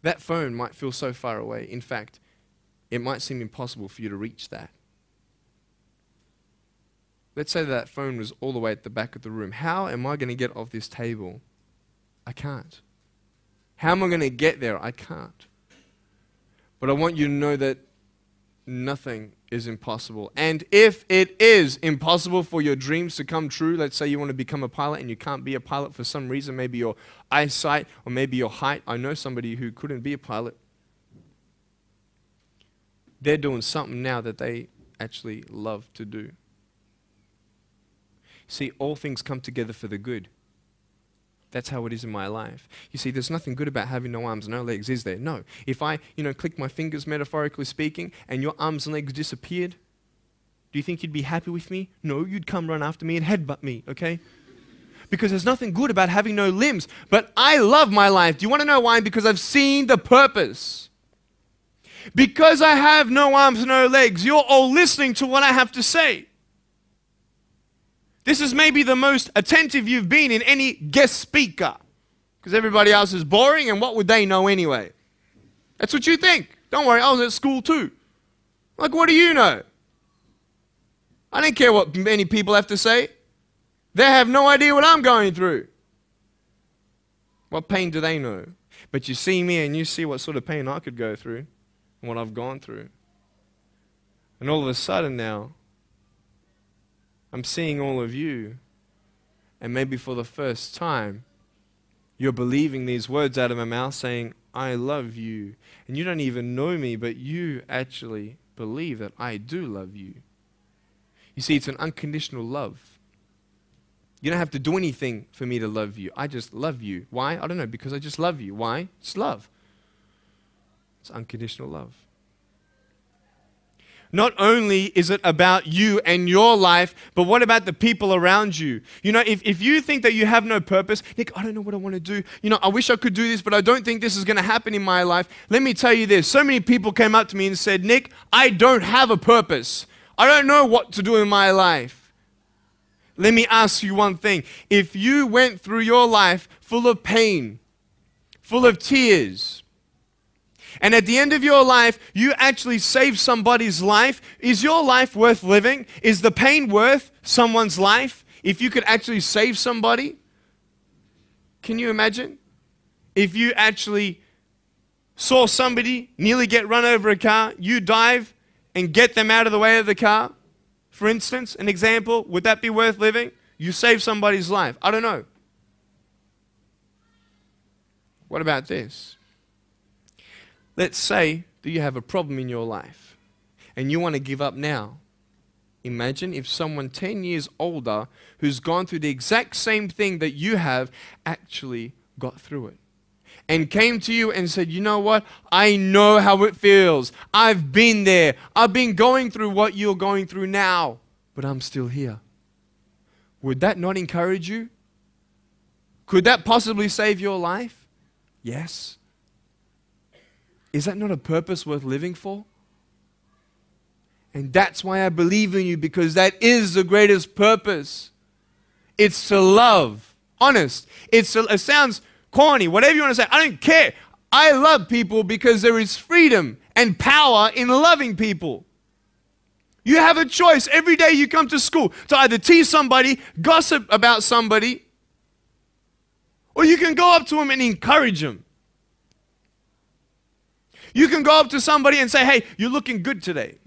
That phone might feel so far away. In fact, it might seem impossible for you to reach that. Let's say that phone was all the way at the back of the room. How am I going to get off this table? I can't. How am I going to get there? I can't. But I want you to know that nothing is impossible. And if it is impossible for your dreams to come true, let's say you want to become a pilot and you can't be a pilot for some reason, maybe your eyesight or maybe your height. I know somebody who couldn't be a pilot. They're doing something now that they actually love to do. See, all things come together for the good. That's how it is in my life. You see, there's nothing good about having no arms, no legs, is there? No. If I, click my fingers, metaphorically speaking, and your arms and legs disappeared, do you think you'd be happy with me? No, you'd come run after me and headbutt me, okay? Because there's nothing good about having no limbs. But I love my life. Do you want to know why? Because I've seen the purpose. Because I have no arms, no legs, you're all listening to what I have to say. This is maybe the most attentive you've been in any guest speaker. Because everybody else is boring, and what would they know anyway? That's what you think. Don't worry, I was at school too. Like, what do you know? I don't care what many people have to say. They have no idea what I'm going through. What pain do they know? But you see me and you see what sort of pain I could go through and what I've gone through. And all of a sudden now, I'm seeing all of you, and maybe for the first time, you're believing these words out of my mouth saying, I love you. And you don't even know me, but you actually believe that I do love you. You see, it's an unconditional love. You don't have to do anything for me to love you. I just love you. Why? I don't know, because I just love you. Why? It's love. It's unconditional love. Not only is it about you and your life, but what about the people around you? If you think that you have no purpose, Nick, I don't know what I want to do. I wish I could do this, but I don't think this is going to happen in my life. Let me tell you this. So many people came up to me and said, Nick, I don't have a purpose. I don't know what to do in my life. Let me ask you one thing. If you went through your life full of pain, full of tears, and at the end of your life, you actually saved somebody's life, is your life worth living? Is the pain worth someone's life? If you could actually save somebody? Can you imagine? If you actually saw somebody nearly get run over a car, you dive and get them out of the way of the car, for instance, an example, would that be worth living? You save somebody's life. I don't know. What about this? Let's say that you have a problem in your life and you want to give up now. Imagine if someone 10 years older who's gone through the exact same thing that you have actually got through it and came to you and said, you know what? I know how it feels. I've been there. I've been going through what you're going through now, but I'm still here. Would that not encourage you? Could that possibly save your life? Yes. Is that not a purpose worth living for? And that's why I believe in you, because that is the greatest purpose. It's to love. Honest. It sounds corny, whatever you want to say. I don't care. I love people because there is freedom and power in loving people. You have a choice every day you come to school to either tease somebody, gossip about somebody, or you can go up to them and encourage them. You can go up to somebody and say, hey, you're looking good today.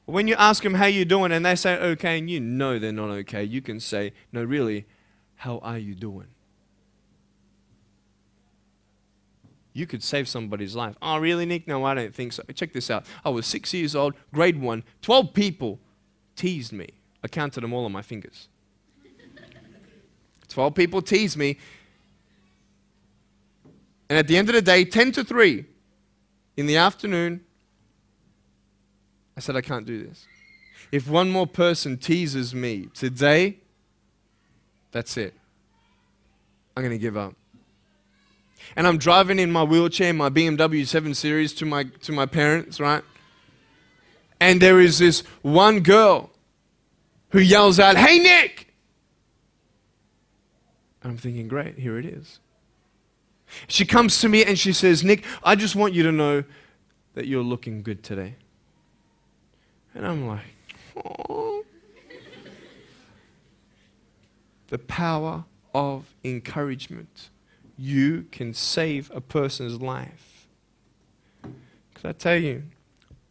When you ask them how you're doing and they say okay and you know they're not okay, you can say, no, really, how are you doing? You could save somebody's life. Oh, really, Nick? No, I don't think so. Check this out. I was 6 years old, grade 1. 12 people teased me. I counted them all on my fingers. 12 people teased me. And at the end of the day, 10 to 3 in the afternoon, I said, I can't do this. If one more person teases me today, that's it. I'm going to give up. And I'm driving in my wheelchair, my BMW 7 Series to my parents, right? And there is this one girl who yells out, hey, Nick! And I'm thinking, great, here it is. She comes to me and she says, Nick, I just want you to know that you're looking good today. And I'm like, oh. The power of encouragement. You can save a person's life. Because I tell you,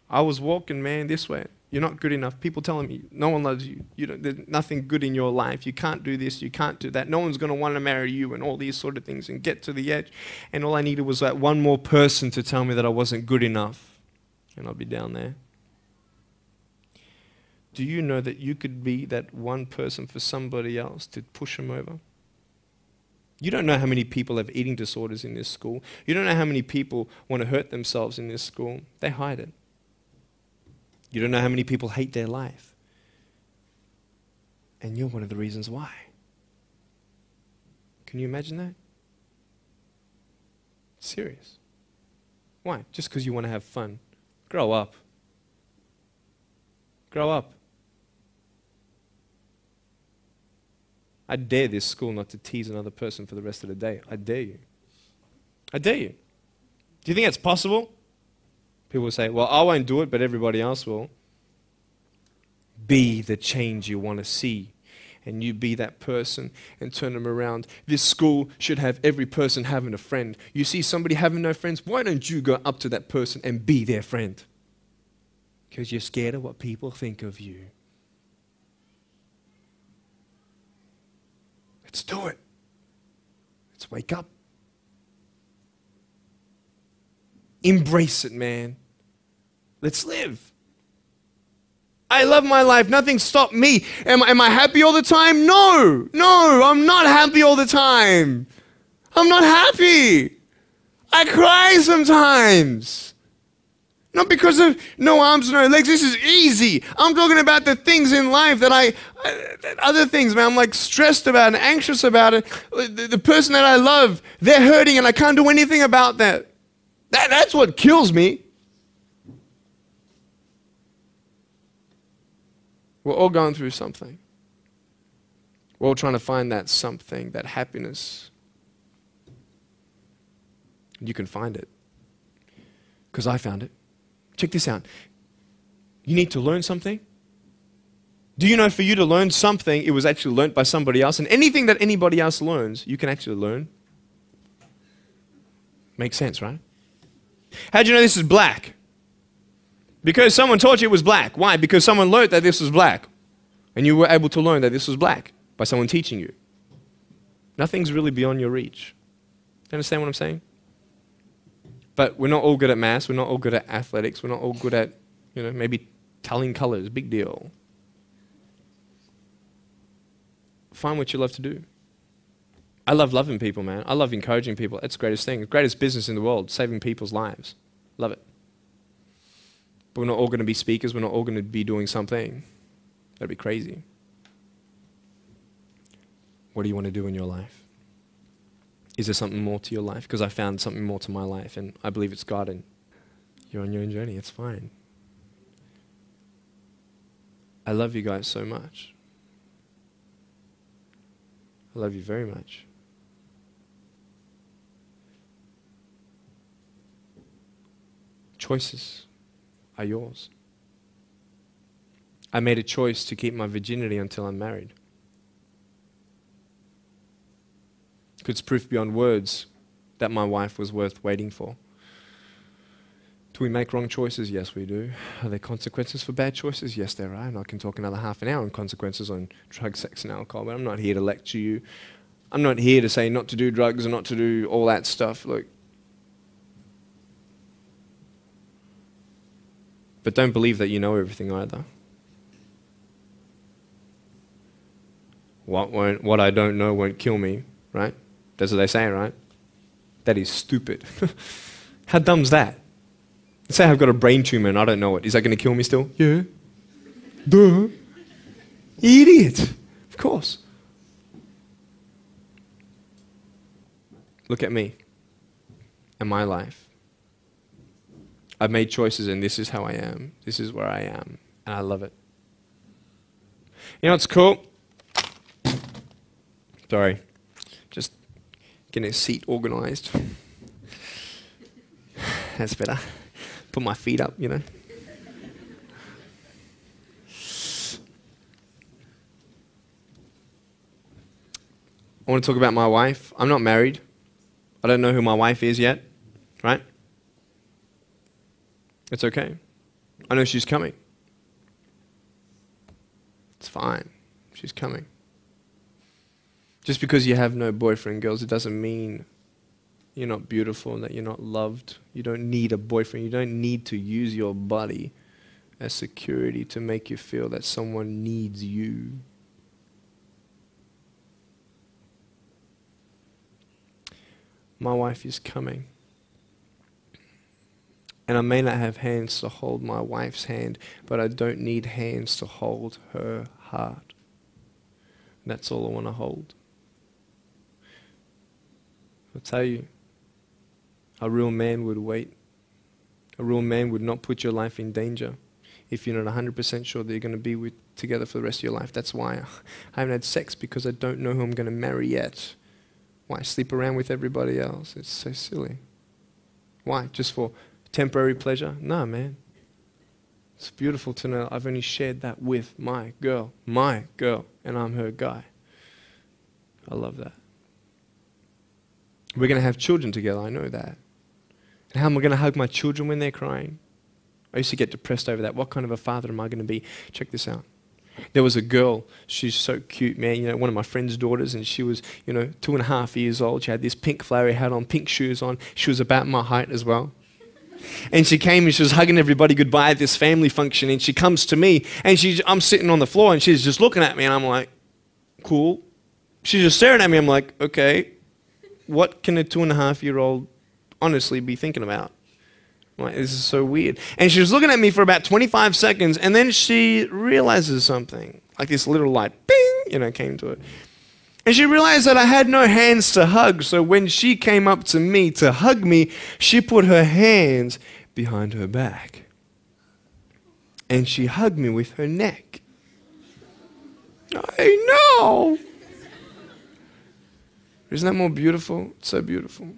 I was walking, man, this way. You're not good enough. People telling me, no one loves you. There's nothing good in your life. You can't do this. You can't do that. No one's going to want to marry you and all these sort of things and get to the edge. And all I needed was that one more person to tell me that I wasn't good enough. And I'll be down there. Do you know that you could be that one person for somebody else to push them over? You don't know how many people have eating disorders in this school. You don't know how many people want to hurt themselves in this school. They hide it. You don't know how many people hate their life. And you're one of the reasons why. Can you imagine that? Serious. Why? Just because you want to have fun. Grow up. Grow up. I dare this school not to tease another person for the rest of the day. I dare you. I dare you. Do you think that's possible? People will say, well, I won't do it, but everybody else will. Be the change you want to see. And you be that person and turn them around. This school should have every person having a friend. You see somebody having no friends, why don't you go up to that person and be their friend? Because you're scared of what people think of you. Let's do it. Let's wake up. Embrace it, man. Let's live. I love my life. Nothing stopped me. Am I happy all the time? No. No, I'm not happy all the time. I'm not happy. I cry sometimes. Not because of no arms, no legs. This is easy. I'm talking about the things in life that other things, man, I'm like stressed about and anxious about it. The person that I love, they're hurting and I can't do anything about that. That's what kills me. We're all going through something. We're all trying to find that something, that happiness. You can find it. Because I found it. Check this out. You need to learn something. Do you know for you to learn something, it was actually learnt by somebody else? And anything that anybody else learns, you can actually learn. Makes sense, right? How do you know this is black? Because someone taught you it was black. Why? Because someone learned that this was black. And you were able to learn that this was black by someone teaching you. Nothing's really beyond your reach. You understand what I'm saying? But we're not all good at maths. We're not all good at athletics. We're not all good at, maybe telling colors. Big deal. Find what you love to do. I love loving people, man. I love encouraging people. It's the greatest thing. The greatest business in the world, saving people's lives. Love it. But we're not all going to be speakers. We're not all going to be doing something. That'd be crazy. What do you want to do in your life? Is there something more to your life? Because I found something more to my life, and I believe it's God, and you're on your own journey. It's fine. I love you guys so much. I love you very much. Choices are yours. I made a choice to keep my virginity until I'm married. It's proof beyond words that my wife was worth waiting for. Do we make wrong choices? Yes, we do. Are there consequences for bad choices? Yes, there are. And I can talk another half an hour on consequences on drugs, sex, and alcohol, but I'm not here to lecture you. I'm not here to say not to do drugs and not to do all that stuff. Look. But don't believe that you know everything either. What I don't know won't kill me, right? That's what they say, right? That is stupid. How dumb's that? Let's say I've got a brain tumor and I don't know it. Is that going to kill me still? Yeah. Duh. Idiot. Of course. Look at me and my life. I've made choices and this is how I am. This is where I am. And I love it. You know what's cool? Sorry. Just Getting a seat organized. That's better. Put my feet up, you know. I want to talk about my wife. I'm not married. I don't know who my wife is yet, right? It's okay. I know she's coming. It's fine. She's coming. Just because you have no boyfriend, girls, it doesn't mean you're not beautiful and that you're not loved. You don't need a boyfriend. You don't need to use your body as security to make you feel that someone needs you. My wife is coming. And I may not have hands to hold my wife's hand, but I don't need hands to hold her heart. And that's all I want to hold. I'll tell you, a real man would wait. A real man would not put your life in danger if you're not 100% sure that you're going to be together for the rest of your life. That's why I haven't had sex, because I don't know who I'm going to marry yet. Why sleep around with everybody else? It's so silly. Why? Just for temporary pleasure? No, man. It's beautiful to know I've only shared that with my girl, and I'm her guy. I love that. We're going to have children together, I know that. And how am I going to hug my children when they're crying? I used to get depressed over that. What kind of a father am I going to be? Check this out. There was a girl, she's so cute, man, you know, one of my friend's daughters, and she was, 2.5 years old. She had this pink flowery hat on, pink shoes on. She was about my height as well. And she came and she was hugging everybody goodbye at this family function, and she comes to me, and I'm sitting on the floor, and she's just looking at me, and I'm like, cool. She's just staring at me. I'm like, okay, what can a 2.5-year-old honestly be thinking about? Like, this is so weird. And she was looking at me for about 25 seconds, and then she realizes something. Like this little light, bing, came to it. And she realized that I had no hands to hug, so when she came up to me to hug me, she put her hands behind her back. And she hugged me with her neck. I know. Isn't that more beautiful? It's so beautiful.